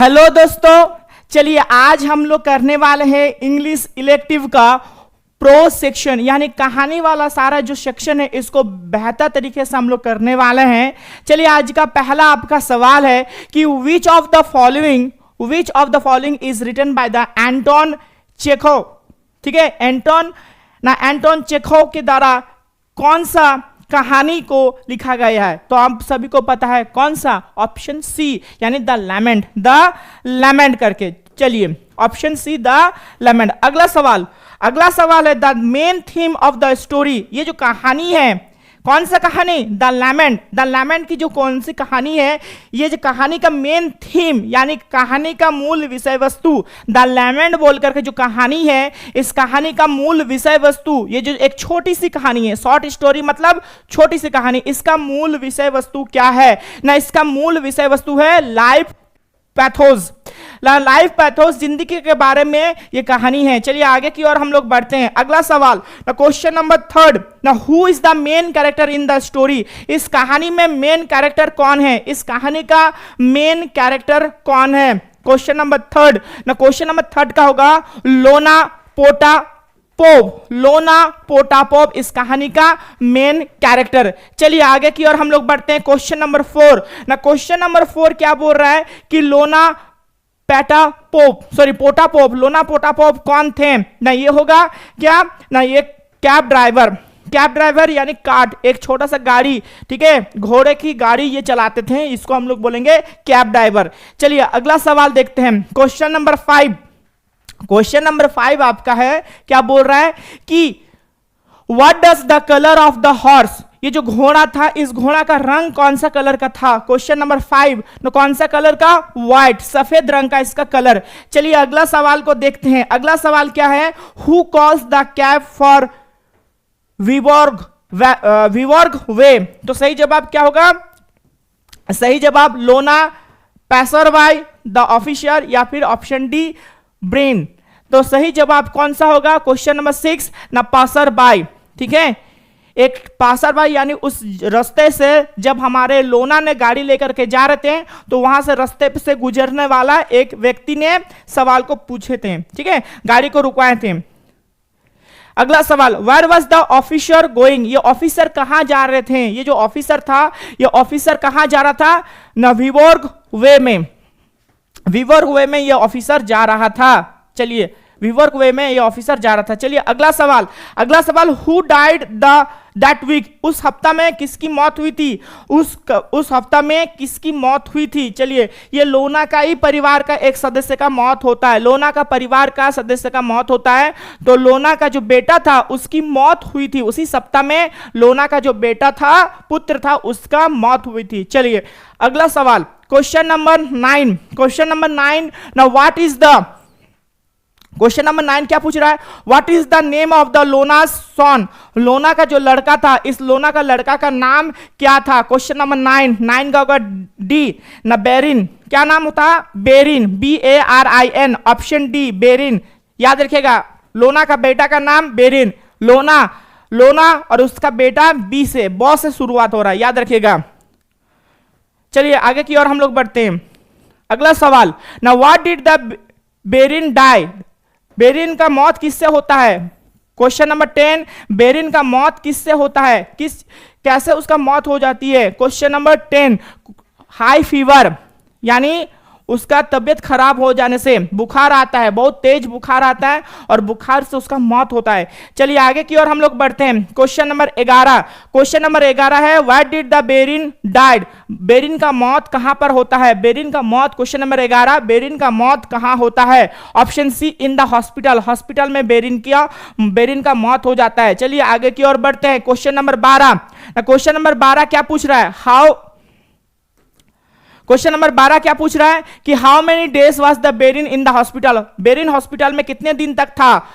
Hello दोस्तों, चलिए आज हम लोग करने वाले हैं इंग्लिश इलेक्टिव का प्रो सेक्शन, यानी कहानी वाला सारा जो सेक्शन है इसको बेहतर तरीके से हम लोग करने वाले हैं। चलिए आज का पहला आपका सवाल है कि which of the following is written by the Anton Chekhov. ठीक है, एंटोन चेखोव के द्वारा कौन सा कहानी को लिखा गया है? तो आप सभी को पता है कौन सा, ऑप्शन सी यानी द लैमेंट करके। चलिए ऑप्शन सी द लैमेंट। अगला सवाल है the main theme of the story. ये जो कहानी है कौन सा कहानी? द लैमेंट की जो कौन सी कहानी है, ये जो कहानी का मेन थीम यानी कहानी का मूल विषय वस्तु, द लैमेंट बोल करके जो कहानी है, इस कहानी का मूल विषय वस्तु, ये जो एक छोटी सी कहानी है, शॉर्ट स्टोरी मतलब छोटी सी कहानी, इसका मूल विषय वस्तु क्या है ना? इसका मूल विषय वस्तु है लाइफ पैथोस, जिंदगी के बारे में ये कहानी है। चलिए आगे की ओर हम लोग बढ़ते हैं। अगला सवाल, क्वेश्चन नंबर 3, ना who is the main character in the story. इस कहानी में मेन कैरेक्टर कौन है? इस कहानी का मेन कैरेक्टर कौन है? क्वेश्चन नंबर 3 ना, क्वेश्चन नंबर 3 का होगा लोना पोटापोव इस कहानी का मेन कैरेक्टर। चलिए आगे की ओर हम लोग बढ़ते हैं। क्वेश्चन नंबर 4 ना, क्वेश्चन नंबर 4 क्या बोल रहा है कि लोना पोटापोव कौन थे? ना ये होगा क्या ना, ये कैब ड्राइवर यानी कार्ट, एक छोटा सा गाड़ी, ठीक है, घोड़े की गाड़ी ये चलाते थे, इसको हम लोग बोलेंगे कैब ड्राइवर। चलिए अगला सवाल देखते हैं। क्वेश्चन नंबर 5 आपका है, क्या बोल रहा है कि what does the colour of the horse. ये जो घोड़ा था, इस घोड़ा का रंग कौन सा कलर का था? क्वेश्चन नंबर 5 तो कौन सा कलर का? व्हाइट, सफेद रंग का इसका कलर। चलिए अगला सवाल को देखते हैं। अगला सवाल क्या है? Who calls the cab for viverg way. तो सही जवाब क्या होगा? सही जवाब लोना पैसर बाय द ऑफिसर या फिर ऑप्शन डी ब्रेन। तो सही जवाब कौन सा होगा? क्वेश्चन नंबर 6 ना, पासर बाय। ठीक है, एक पासर बाई यानी उस रास्ते से जब हमारे लोना ने गाड़ी लेकर के जा रहे थे तो वहां से रास्ते से गुजरने वाला एक व्यक्ति ने सवाल को पूछे थे, ठीक है, गाड़ी को रुकवाए थे। अगला सवाल, where was the officer going. ये ऑफिसर कहां जा रहे थे? ये जो ऑफिसर था, ये ऑफिसर कहां जा रहा था? न विवर्ग वे में ये ऑफिसर जा रहा था। चलिए विवर्ग वे में ये ऑफिसर जा रहा था। चलिए अगला सवाल, हु डाइड दैट वीक। उस हफ्ता में किसकी मौत हुई थी? उस हफ्ता में किसकी मौत हुई थी? चलिए ये लोना का ही परिवार का एक सदस्य का मौत होता है, लोना का परिवार का सदस्य का मौत होता है। तो लोना का जो बेटा था उसकी मौत हुई थी उसी सप्ताह में। लोना का जो बेटा था, पुत्र था, उसका मौत हुई थी। चलिए अगला सवाल, क्वेश्चन नंबर 9 ना, what is the question number 9 क्या पूछ रहा है? What is the name of the लोना सॉन। लोना का जो लड़का था, इस लोना का लड़का का नाम क्या था? क्वेश्चन नंबर 9 का होगा डी ना, बेरिन। क्या नाम होता? बेरिन, BARIN, ऑप्शन डी बेरिन। याद रखिएगा, लोना का बेटा का नाम बेरिन। लोना और उसका बेटा बी से, बॉ से शुरुआत हो रहा है, याद रखिएगा। चलिए आगे की ओर हम लोग बढ़ते हैं। अगला सवाल ना, व्हाट डिड द बेरिन डाई। बेरिन का मौत किससे होता है? क्वेश्चन नंबर 10, बेरिन का मौत किससे होता है? कैसे उसका मौत हो जाती है? क्वेश्चन नंबर 10, हाई फीवर यानी उसका तबियत खराब हो जाने से, बुखार आता है, बहुत तेज बुखार आता है और बुखार से उसका मौत होता है। चलिए आगे की ओर हम लोग बढ़ते हैं। क्वेश्चन नंबर 11 है, व्हाट डिड द बेरिन डाइड। बेरिन का मौत कहां पर होता है? बेरिन का मौत, क्वेश्चन नंबर 11, बेरिन का मौत कहां होता है? Option C in the hospital में बेरिन का मौत हो जाता है। चलिए आगे की ओर बढ़ते हैं। क्वेश्चन नंबर 12 क्या पूछ रहा है? क्वेश्चन नंबर 12 क्या पूछ रहा है कि how many days was the Berin in the hospital. Berin hospital में कितने दिन तक था?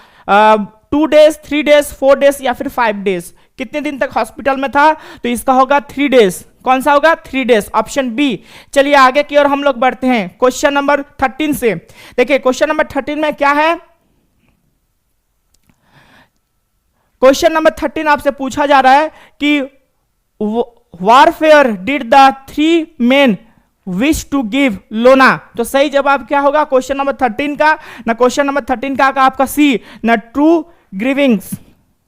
2 डेज, 3 डेज, 4 डेज या फिर 5 डेज। कितने दिन तक हॉस्पिटल में था? तो इसका होगा 3 डेज। कौन सा होगा? 3 डेज, ऑप्शन बी। चलिए आगे की ओर हम लोग बढ़ते हैं क्वेश्चन नंबर 13 से। देखिए क्वेश्चन नंबर 13 में क्या है? क्वेश्चन नंबर 13 आपसे पूछा जा रहा है कि what favour did the 3 men wish to give Lona. तो सही जवाब क्या होगा क्वेश्चन नंबर 13 का, ना क्वेश्चन नंबर 13 का आपका सी, ना ट्रू ग्रीविंग्स,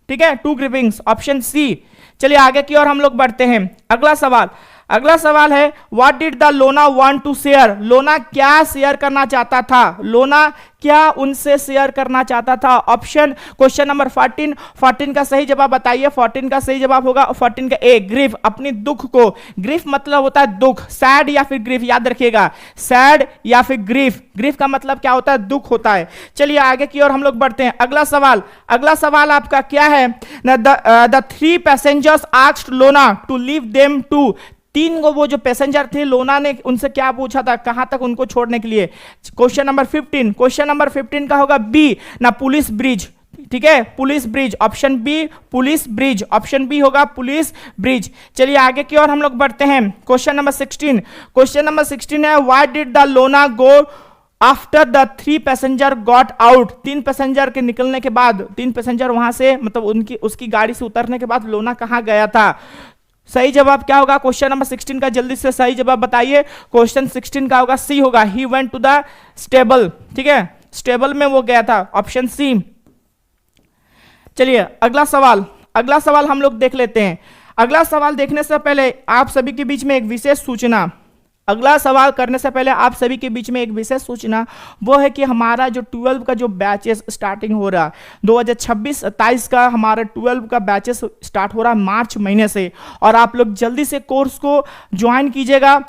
ठीक है, टू ग्रीविंग्स, ऑप्शन सी। चलिए आगे की ओर हम लोग बढ़ते हैं। अगला सवाल, अगला सवाल है what did the Lona want to share. लोना क्या शेयर करना चाहता था, लोना क्या उनसे शेयर करना चाहता था। ऑप्शन क्वेश्चन नंबर 14 का सही जवाब बताइए। 14 का सही जवाब होगा 14 का ए, ग्रीफ, अपनी दुख को। ग्रीफ मतलब होता है दुख, सैड या फिर ग्रीफ, याद रखिएगा, सैड या फिर ग्रीफ। ग्रीफ का मतलब क्या होता है, दुख होता है। चलिए आगे की ओर हम लोग बढ़ते हैं। अगला सवाल, अगला सवाल आपका क्या है, द 3 पैसेंजर्स आस्क्ड लोना टू लीव देम टू। तीन वो जो पैसेंजर थे, लोना ने उनसे क्या पूछा था, कहां तक उनको छोड़ने के लिए। क्वेश्चन नंबर 15, क्वेश्चन नंबर 15 का होगा बी, ना पुलिस ब्रिज, ठीक है, police bridge, option B police bridge, option B होगा पुलिस ब्रिज। चलिए आगे की ओर हम लोग बढ़ते हैं। क्वेश्चन नंबर 16, क्वेश्चन नंबर 16 है व्हाई डिड द लोना go after the 3 passenger got out. 3 passenger के निकलने के बाद, 3 पैसेंजर वहां से मतलब उनकी उसकी गाड़ी से उतरने के बाद लोना कहां गया था। सही जवाब क्या होगा क्वेश्चन नंबर 16 का, जल्दी से सही जवाब बताइए। क्वेश्चन 16 का होगा सी होगा, he went to the stable, ठीक है, स्टेबल में वो गया था, ऑप्शन सी। चलिए अगला सवाल, अगला सवाल हम लोग देख लेते हैं। अगला सवाल देखने से पहले आप सभी के बीच में एक विशेष सूचना, अगला सवाल करने से पहले आप सभी के बीच में एक विशेष सूचना, वो है कि हमारा जो 12 का जो बैचेस स्टार्टिंग हो रहा है 2026-27 का, हमारा 12 का बैचेस स्टार्ट हो रहा है मार्च महीने से, और आप लोग जल्दी से कोर्स को ज्वाइन कीजिएगा।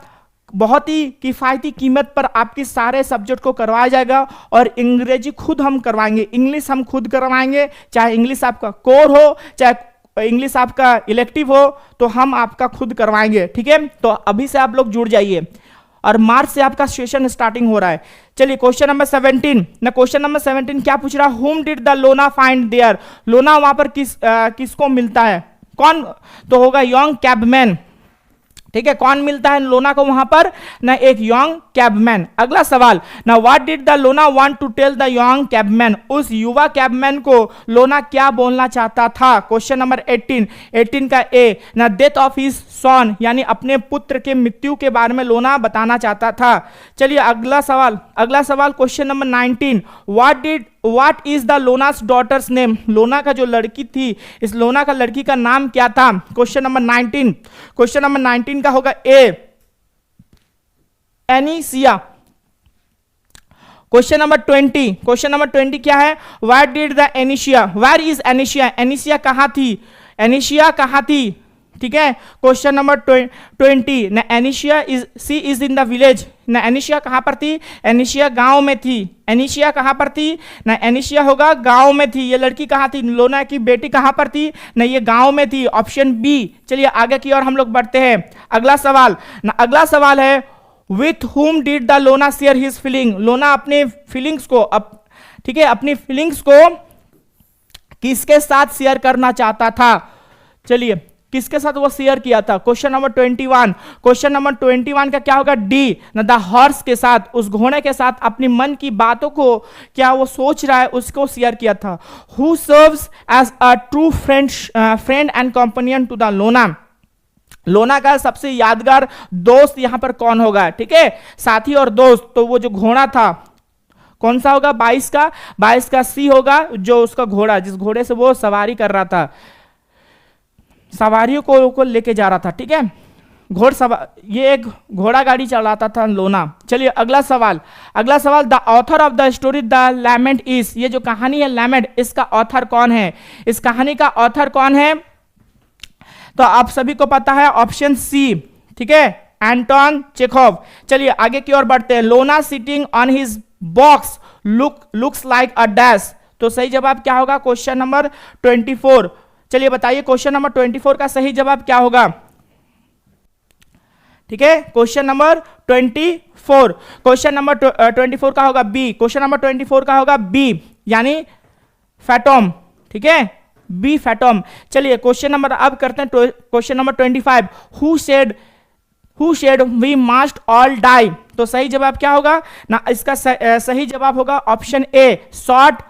बहुत ही किफ़ायती कीमत पर आपके सारे सब्जेक्ट को करवाया जाएगा, और अंग्रेजी खुद हम करवाएंगे, इंग्लिश हम खुद करवाएंगे, चाहे इंग्लिश आपका कोर हो चाहे इंग्लिश आपका इलेक्टिव हो, तो हम आपका खुद करवाएंगे, ठीक है। तो अभी से आप लोग जुड़ जाइए, और मार्च से आपका सेशन स्टार्टिंग हो रहा है। चलिए क्वेश्चन नंबर 17, ना क्वेश्चन नंबर 17 क्या पूछ रहा है, हुम डिड द लोना फाइंड देयर। लोना वहां पर किसको मिलता है, कौन, तो होगा यंग कैबमैन, ठीक है, कौन मिलता है लोना को वहां पर, ना एक यंग कैबमैन। अगला सवाल, ना what did the Lona want to tell the young cabman. उस युवा कैबमैन को लोना क्या बोलना चाहता था। क्वेश्चन नंबर 18 का ए, ना डेथ ऑफ हिज सन, यानी अपने पुत्र के मृत्यु के बारे में लोना बताना चाहता था। चलिए अगला सवाल, अगला सवाल question number 19, what is the Lona's daughter's name. Lona का जो लड़की थी, इस लोना का लड़की का नाम क्या था। क्वेश्चन नंबर 19, क्वेश्चन नंबर 19 का होगा A, Anisia. Question number 20, question number 20 क्या है, where did the Anisia, where is Anisia, Anisia कहां थी, एनीशिया कहां थी, ठीक है। क्वेश्चन नंबर 20, ना एनीशिया इज इन द विलेज, ना एनीशिया कहां पर थी, एनीशिया गांव में थी, एनीशिया कहां पर थी, ना एनीशिया होगा गांव में थी। ये लड़की कहां थी, लोना की बेटी कहां पर थी, ना ये गांव में थी, ऑप्शन बी। चलिए आगे की ओर हम लोग बढ़ते हैं। अगला सवाल, ना अगला सवाल है विथ हुम डिड द लोना शेयर हिज फीलिंग। लोना अपने फीलिंग्स को, ठीक है, अपनी फीलिंग्स को किसके साथ शेयर करना चाहता था। चलिए किसके साथ वो शेयर किया था। क्वेश्चन नंबर 21, क्वेश्चन नंबर 21 का क्या होगा डी, ना द हॉर्स के साथ, उस घोड़े के साथ अपनी मन की बातों को क्या वो सोच रहा है उसको शेयर किया था। Who serves as a true friend and companion to the Lona. Lona का सबसे यादगार दोस्त यहां पर कौन होगा, ठीक है, साथी और दोस्त। तो वो जो घोड़ा था कौन सा होगा, 22 का सी होगा, जो उसका घोड़ा, जिस घोड़े से वो सवारी कर रहा था, सवारियों को लेके जा रहा था, ठीक है, ये एक घोड़ा गाड़ी चलाता था लोना। चलिए अगला सवाल, अगला सवाल, the author of the story the lament is. ये जो कहानी है लैमेंट, इसका ऑथर कौन है, इस कहानी का ऑथर कौन है, तो आप सभी को पता है, ऑप्शन सी, ठीक है, एंटोन चेखोव। चलिए आगे की ओर बढ़ते हैं। लोना sitting on his box looks like a dash. तो सही जवाब क्या होगा, क्वेश्चन नंबर 24। चलिए बताइए क्वेश्चन नंबर 24 का सही जवाब क्या होगा, ठीक है, क्वेश्चन नंबर 24, क्वेश्चन नंबर 24 का होगा बी, क्वेश्चन नंबर 24 का होगा बी, यानी फैटोम, ठीक है, बी फैटोम। चलिए क्वेश्चन नंबर अब करते हैं question number 25, who said we must all die. तो सही जवाब क्या होगा ना, इसका सही जवाब होगा option A, short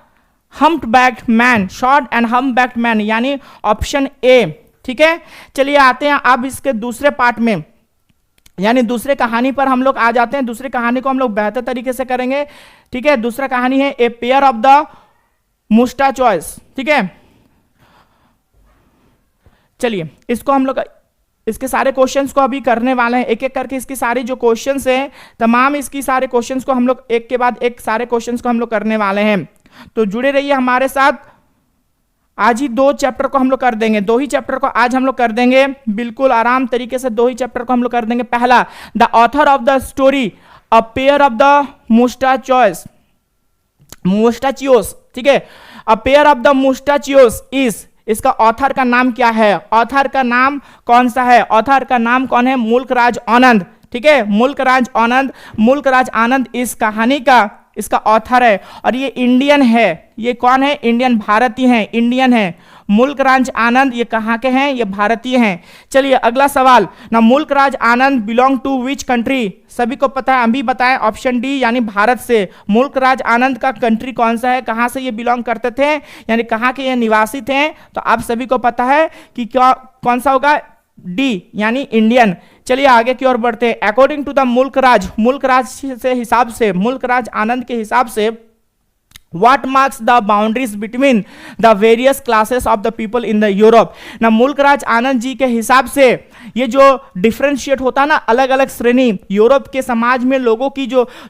humped man, short and humped man, यानी ऑप्शन ए, ठीक है। चलिए आते हैं अब इसके दूसरे पार्ट में। यानी दूसरे कहानी पर हम लोग आ जाते हैं। दूसरी कहानी को हम लोग बेहतर तरीके से करेंगे, ठीक है। दूसरा कहानी है a pair of the mustachios, ठीक है। चलिए इसको हम लोग इसके सारे क्वेश्चंस को अभी करने वाले हैं, एक एक करके इसकी सारी जो क्वेश्चंस हैं तमाम इसकी सारे क्वेश्चंस को हम लोग एक के बाद एक सारे क्वेश्चंस को हम लोग करने वाले हैं। तो जुड़े रहिए हमारे साथ। आज ही 2 चैप्टर को हम लोग कर देंगे, 2 ही चैप्टर को आज हम लोग कर देंगे, बिल्कुल आराम तरीके से 2 ही चैप्टर को हम लोग कर देंगे। पहला, the author of the story a pair of the mustachios, ठीक है। A pair of the mustachios is, इसका ऑथर का नाम क्या है, ऑथर का नाम कौन सा है, ऑथर का नाम कौन है, मुल्कराज आनंद, ठीक है। मुल्कराज आनंद इस कहानी का इसका ऑथर है और ये इंडियन है। ये कौन है, इंडियन, भारतीय हैं, इंडियन है। मुल्कराज आनंद ये कहाँ के हैं, ये भारतीय हैं। चलिए अगला सवाल, ना मुल्कराज आनंद बिलोंग टू विच कंट्री, सभी को पता है, अभी बताएं, ऑप्शन डी यानी भारत से। मुल्कराज आनंद का कंट्री कौन सा है, कहाँ से ये बिलोंग करते थे, यानी कहाँ के ये निवासी थे, तो आप सभी को पता है कि क्या कौन सा होगा, डी यानी इंडियन। चलिए आगे की ओर बढ़ते हैं। अकॉर्डिंग टू द मुल्कराज आनंद के हिसाब से What marks the boundaries between the various classes of the people in the Europe? ना मुल्कराज आनंद जी के हिसाब से ये जो डिफरेंशिएट होता है ना, अलग अलग श्रेणी यूरोप के समाज में लोगों की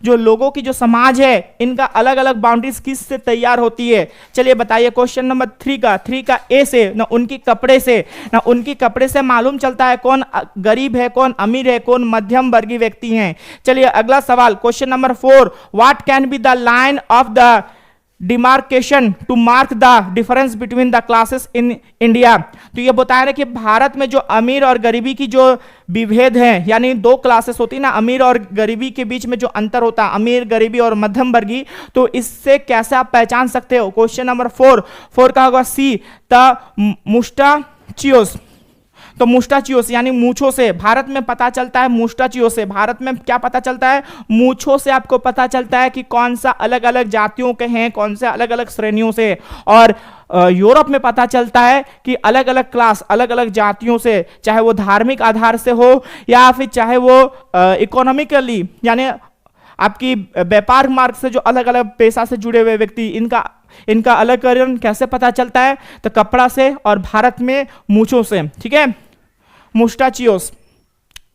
लोगों की जो समाज है, इनका अलग अलग बाउंड्रीज किस से तैयार होती है। चलिए बताइए क्वेश्चन नंबर 3 का ए से, ना उनकी कपड़े से मालूम चलता है कौन गरीब है, कौन अमीर है, कौन मध्यम वर्गीय व्यक्ति हैं। चलिए अगला सवाल question number 4, what can be the line of the demarcation to mark the difference between the classes in India. तो ये बता रहे कि भारत में जो अमीर और गरीबी की जो विभेद है, यानी 2 क्लासेस होती है ना, अमीर और गरीबी के बीच में जो अंतर होता है, अमीर गरीबी और मध्यम वर्गीय, तो इससे कैसे आप पहचान सकते हो। क्वेश्चन नंबर 4 का होगा सी, द मुस्टाचियोस। तो मुस्टाचियोस यानी मूछों से, भारत में पता चलता है मुस्टाचियोस से, भारत में क्या पता चलता है, मूछों से आपको पता चलता है कि कौन सा अलग अलग जातियों के हैं, कौन से अलग अलग श्रेणियों से। और यूरोप में पता चलता है कि अलग अलग क्लास, अलग अलग जातियों से, चाहे वो धार्मिक आधार से हो या फिर चाहे वो इकोनॉमिकली यानी आपकी व्यापार मार्ग से जो अलग अलग पेशा से जुड़े हुए व्यक्ति, इनका अलगकरण कैसे पता चलता है, तो कपड़ा से, और भारत में मूछों से, ठीक है, मुस्टाचियोस।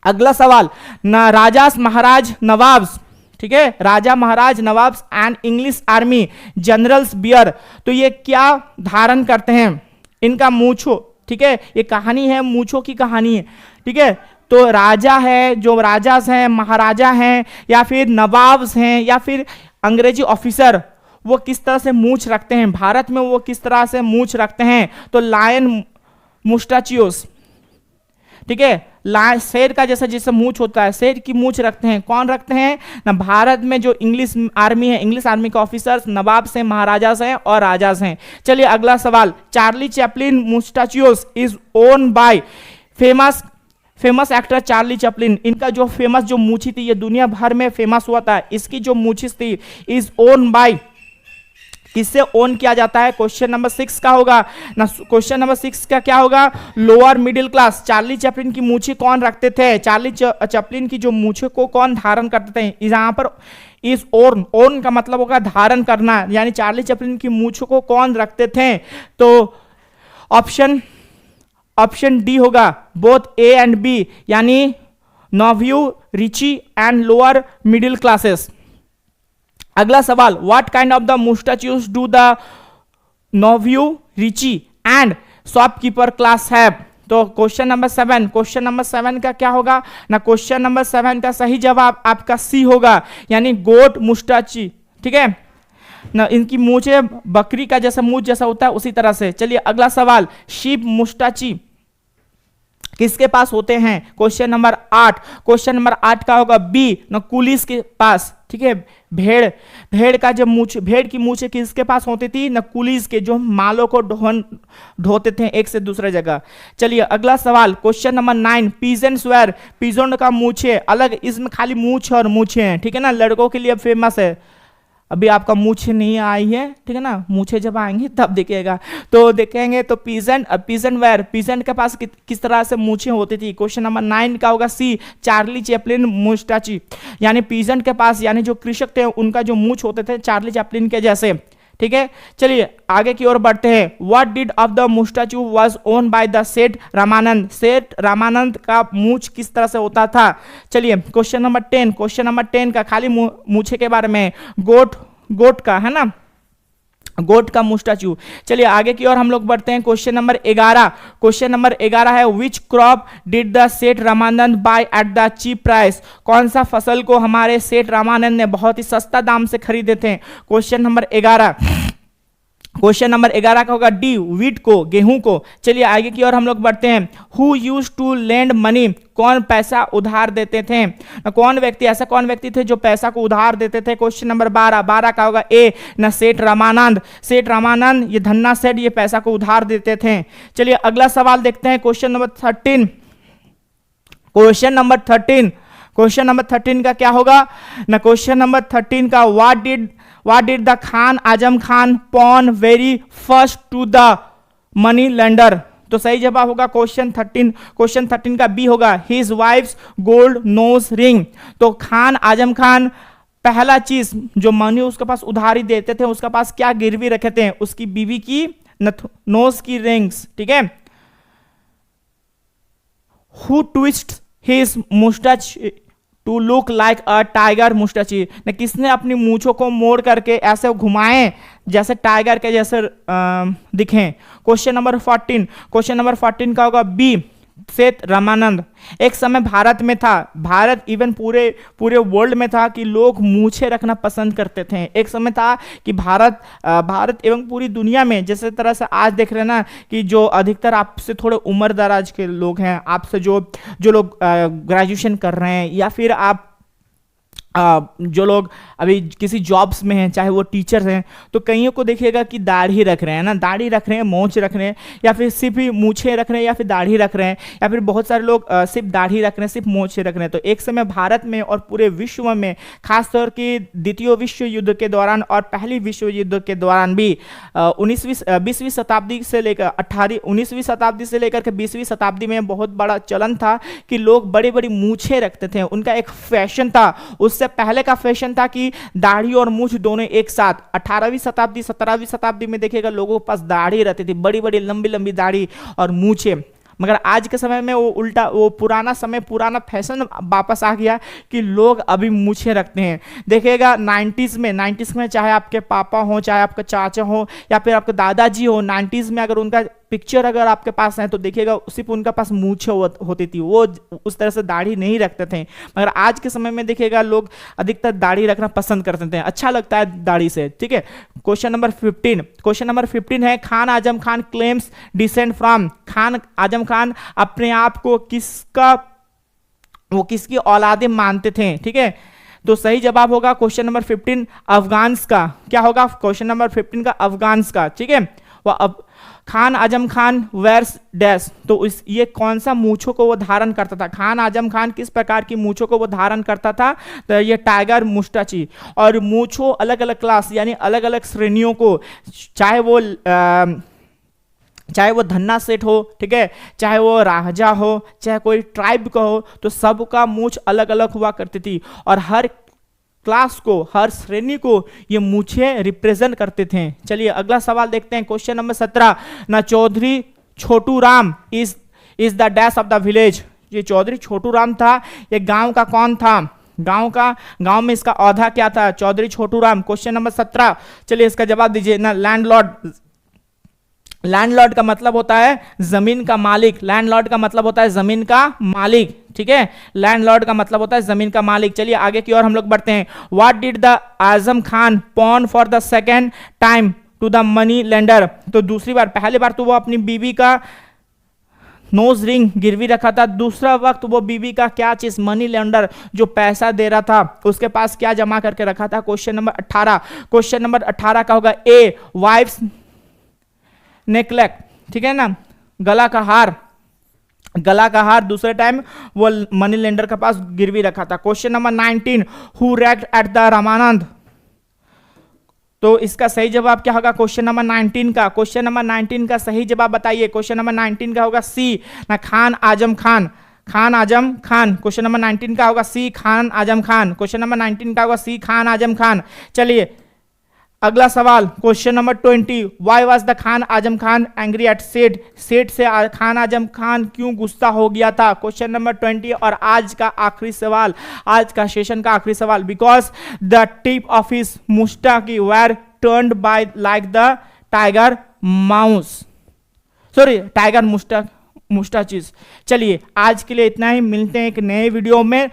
अगला सवाल, ना राजास महाराज नवाब्स, ठीक है, raja maharaj nawabs and English army generals bear, तो ये क्या धारण करते हैं, इनका मूछों, ठीक है, ये कहानी है, मूछों की कहानी है, ठीक है। तो राजा है, जो राजास हैं, महाराजा हैं, या फिर नवाब्स हैं, या फिर अंग्रेजी ऑफिसर, वो किस तरह से मूछ रखते हैं, भारत में वो किस तरह से मूछ रखते हैं, तो लायन मुस्टाचियोस, ठीक है, शेर का जैसा जैसा मूछ होता है, शेर की मूछ रखते हैं, कौन रखते हैं ना, भारत में जो इंग्लिश आर्मी है, इंग्लिश आर्मी के ऑफिसर्स, नवाब से, महाराजा से और राजा हैं। चलिए अगला सवाल, Charlie Chaplin mustachios is own by famous actor Charlie Chaplin, इनका जो फेमस जो मूछी थी, ये दुनिया भर में फेमस हुआ था, इसकी जो मूछी थी इज ओन बाय, किससे ओन किया जाता है। क्वेश्चन नंबर 6 का होगा ना, क्वेश्चन नंबर 6 का क्या होगा, lower middle class. Charlie Chaplin की मूछी कौन रखते थे, चार्ली चैपलिन की जो मूछे को कौन धारण करते थे, यहाँ पर इस ओन का मतलब होगा धारण करना, यानी चार्ली चैपलिन की मूछों को कौन रखते थे, तो ऑप्शन डी होगा, बोथ ए एंड बी, यानी nouveau, riche and lower middle classes. अगला सवाल, what kind of the mustachios do the nouveau, riche and shopkeeper class have. तो क्वेश्चन नंबर 7 का क्या होगा ना, क्वेश्चन नंबर 7 का सही जवाब आपका सी होगा, यानी गोट मुस्टाची, ठीक है ना, इनकी मूछे बकरी का जैसा मूछ जैसा होता है उसी तरह से। चलिए अगला सवाल, शीप मुस्टाची किसके पास होते हैं, क्वेश्चन नंबर 8 का होगा बी ना, कुलीस के पास, ठीक है, भेड़ का जब भेड़ की मूछें किसके पास होती थी ना, कुलीस के, जो मालों को ढोते थे एक से दूसरे जगह। चलिए अगला सवाल, क्वेश्चन नंबर 9, पीजेंट्स वेयर, पीजों का मूछे अलग, इसमें खाली मूछ और मूछे हैं, ठीक है ना, लड़कों के लिए फेमस है, अभी आपका मूछे नहीं आई है, ठीक है ना, मूछे जब आएंगे तब दिखेगा। तो देखेंगे तो पीजेंट, पीजेंट वेयर, पीजेंट के पास किस तरह से मूछे होती थी। क्वेश्चन नंबर 9 का होगा सी, चार्ली चैपलिन मुस्टाची, यानी पीजेंट के पास यानी जो कृषक थे उनका जो मूछ होते थे चार्ली चैपलिन के जैसे, ठीक है। चलिए आगे की ओर बढ़ते हैं। What did of the mustachio was own by the Seth Ramanand, सेठ रामानंद का मूछ किस तरह से होता था। चलिए क्वेश्चन नंबर 10, क्वेश्चन नंबर 10 का खाली मूछे के बारे में, गोट का है ना, गोट का मुस्टाचू। चलिए आगे की ओर हम लोग बढ़ते हैं। क्वेश्चन नंबर 11, क्वेश्चन नंबर 11 है which crop did the Seth Ramanand buy at the cheap price, कौन सा फसल को हमारे सेठ रामानंद ने बहुत ही सस्ता दाम से खरीदे थे। क्वेश्चन नंबर 11, क्वेश्चन नंबर 11 का होगा डी, वीट को, गेहूं को। चलिए आगे की ओर हम लोग बढ़ते हैं। Who used to lend money, कौन पैसा उधार देते थे, कौन व्यक्ति, ऐसा कौन व्यक्ति थे जो पैसा को उधार देते थे। क्वेश्चन नंबर 12 का होगा ए न, सेठ रामानंद, सेठ रामानंद ये धन्ना सेठ ये पैसा को उधार देते थे। चलिए अगला सवाल देखते हैं। Question number 13, question number 13, question number 13 का क्या होगा ना, क्वेश्चन नंबर 13 का What did the Khan Azam Khan pawn very first to the money lender, तो सही जवाब होगा क्वेश्चन 13, क्वेश्चन 13 का बी होगा his wife's gold nose ring। तो खान आजम खान पहला चीज जो मनी उसके पास उधारी देते थे उसके पास क्या गिरवी रखे थे, उसकी बीवी की नोज की रिंग्स, ठीक है। Who twists his mustache to look like a tiger mustachio, ने किसने अपनी मूछों को मोड़ करके ऐसे घुमाए जैसे टाइगर के जैसे दिखें। क्वेश्चन नंबर 14, क्वेश्चन नंबर 14 का होगा बी, सेठ रामानंद। एक समय भारत में था, भारत इवन पूरे वर्ल्ड में था कि लोग मूछें रखना पसंद करते थे। एक समय था कि भारत एवं पूरी दुनिया में जैसे तरह से आज देख रहे हैं ना कि जो अधिकतर आपसे थोड़े उम्र दराज के लोग हैं, आपसे जो लोग ग्रेजुएशन कर रहे हैं या फिर आप जो लोग अभी किसी जॉब्स में हैं, चाहे वो टीचर्स हैं, तो कईयों को देखिएगा कि दाढ़ी रख रहे हैं ना, दाढ़ी रख रहे हैं, मूंछ रख रहे हैं, या फिर सिर्फ ही मूछें रख रहे हैं या फिर दाढ़ी रख रहे हैं, या फिर बहुत सारे लोग सिर्फ दाढ़ी रख रहे हैं, सिर्फ मूछें रख रहे हैं। तो एक समय भारत में और पूरे विश्व में, खासतौर की द्वितीय विश्व युद्ध के दौरान और पहली विश्व युद्ध के दौरान भी 20वीं शताब्दी से लेकर 19वीं शताब्दी से लेकर के 20वीं शताब्दी में बहुत बड़ा चलन था कि लोग बड़ी बड़ी मूछें रखते थे। उनका एक फैशन था। उससे पहले का फैशन था कि दाढ़ी और मूछ दोनों एक साथ। 18वीं शताब्दी 17वीं शताब्दी में देखिएगा लोगों के पास दाढ़ी रहती थी, बड़ी बड़ी लंबी लंबी दाढ़ी और मूछें। मगर आज के समय में वो उल्टा, वो पुराना समय, पुराना फैशन वापस आ गया कि लोग अभी मूछें रखते हैं। देखिएगा 90s में चाहे आपके पापा हो, चाहे आपके चाचा हो या फिर आपके दादाजी हो, 90s में अगर उनका पिक्चर अगर आपके पास है तो देखिएगा सिर्फ उनके पास मूछें होती थी, वो उस तरह से दाढ़ी नहीं रखते थे। मगर आज के समय में देखिएगा लोग अधिकतर दाढ़ी रखना पसंद करते थे, अच्छा लगता है दाढ़ी से, ठीक है। क्वेश्चन नंबर 15, क्वेश्चन नंबर 15 है Khan Azam Khan claims descent from, Khan Azam Khan अपने आप को किसकी औलादे मानते थे, ठीक है। तो सही जवाब होगा क्वेश्चन नंबर 15 अफगान्स का। क्या होगा क्वेश्चन नंबर 15 का, अफगान्स का, ठीक है। वह अब खान आजम खान वेयर्स डैश, तो ये कौन सा मूछों को वो धारण करता था, खान आजम खान किस प्रकार की मूछों को वो धारण करता था, तो ये टाइगर मुस्टाची। और मूछों अलग अलग क्लास यानी अलग अलग श्रेणियों को, चाहे वो धन्ना सेठ हो, ठीक है, चाहे वो राजा हो, चाहे कोई ट्राइब का हो, तो सबका मूछ अलग अलग हुआ करती थी और हर क्लास को, हर श्रेणी को ये मूछें रिप्रेजेंट करते थे। चलिए अगला सवाल देखते हैं। क्वेश्चन नंबर 17 ना, Chaudhary Chhotu Ram is the dash of the village, ये चौधरी छोटू राम था, ये गांव का कौन था, गांव में इसका औहदा क्या था, चौधरी छोटू राम। क्वेश्चन नंबर 17, चलिए इसका जवाब दीजिए ना। लैंडलॉर्ड का मतलब होता है जमीन का मालिक, लैंडलॉर्ड का मतलब होता है जमीन का मालिक, ठीक है। लैंडलॉर्ड का मतलब होता है जमीन का मालिक। चलिए आगे की ओर हम लोग बढ़ते हैं। What did the Azam Khan pawn for the second time to the money lender, तो दूसरी बार, पहली बार तो वो अपनी बीवी का नोज रिंग गिरवी रखा था, दूसरा वक्त वो बीवी का क्या चीज, मनी लेंडर जो पैसा दे रहा था उसके पास क्या जमा करके रखा था। क्वेश्चन नंबर 18, क्वेश्चन नंबर 18 का होगा ए वाइफ्स नेकलेट, ठीक है ना, गला का हार दूसरे टाइम वो मनी लेंडर के पास गिरवी रखा था। Question number 19 who react at the Ramanand, तो इसका सही जवाब क्या होगा क्वेश्चन नंबर 19 का? क्वेश्चन नंबर 19 का सही जवाब बताइए। क्वेश्चन नंबर 19 का होगा सी ना, खान आजम खान, खान आजम खान। क्वेश्चन नंबर 19 का होगा सी, खान आजम खान। क्वेश्चन नंबर 19 का होगा सी, खान आजम खान। चलिए अगला सवाल, question number 20, why was the Khan Azam Khan angry at सेठ? सेठ से खान आजम खान क्यों गुस्सा हो गया था? क्वेश्चन नंबर 20 और आज का आखिरी सवाल, आज का सेशन का आखिरी सवाल, because the tip of his mustachios were turned by like the tiger mouse, sorry tiger mustachios. चलिए आज के लिए इतना ही, मिलते हैं एक नए वीडियो में।